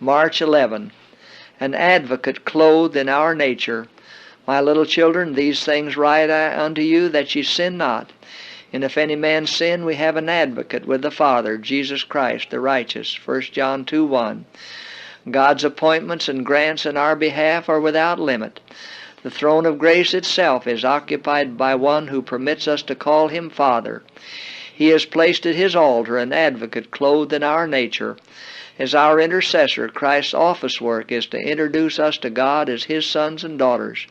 March 11. An advocate clothed in our nature. My little children, these things write I unto you, that ye sin not. And if any man sin, we have an advocate with the Father, Jesus Christ the righteous. 1 John 2:1. God's appointments and grants in our behalf are without limit. The throne of grace itself is occupied by one who permits us to call him Father. He has placed at his altar an advocate clothed in our nature. As our intercessor, Christ's office work is to introduce us to God as his sons and daughters.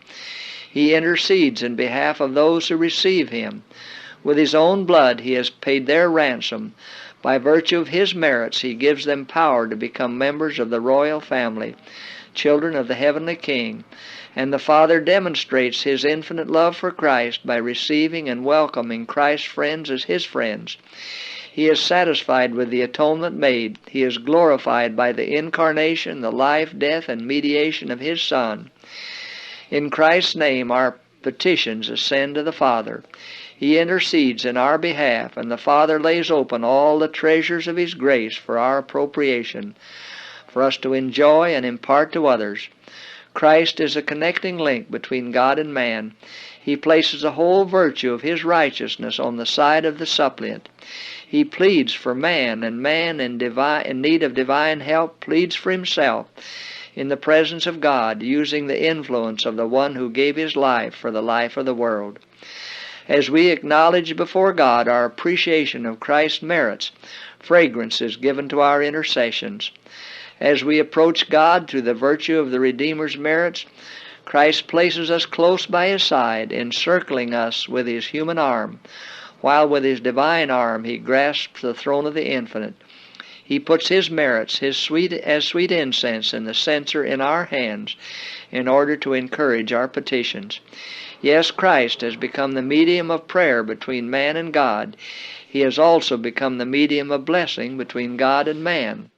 He intercedes in behalf of those who receive him. With his own blood he has paid their ransom. By virtue of his merits he gives them power to become members of the royal family, children of the heavenly King. And the Father demonstrates his infinite love for Christ by receiving and welcoming Christ's friends as his friends. He is satisfied with the atonement made. He is glorified by the incarnation, the life, death, and mediation of his Son. In Christ's name our petitions ascend to the Father. He intercedes in our behalf, and the Father lays open all the treasures of his grace for our appropriation, for us to enjoy and impart to others. Christ is a connecting link between God and man. He places the whole virtue of his righteousness on the side of the suppliant. He pleads for man, and man in need of divine help pleads for himself in the presence of God, using the influence of the one who gave his life for the life of the world. As we acknowledge before God our appreciation of Christ's merits, fragrance is given to our intercessions. As we approach God through the virtue of the Redeemer's merits, Christ places us close by his side, encircling us with his human arm, while with his divine arm he grasps the throne of the infinite. He puts his merits, as sweet incense in the censer in our hands, in order to encourage our petitions. Yes, Christ has become the medium of prayer between man and God. He has also become the medium of blessing between God and man.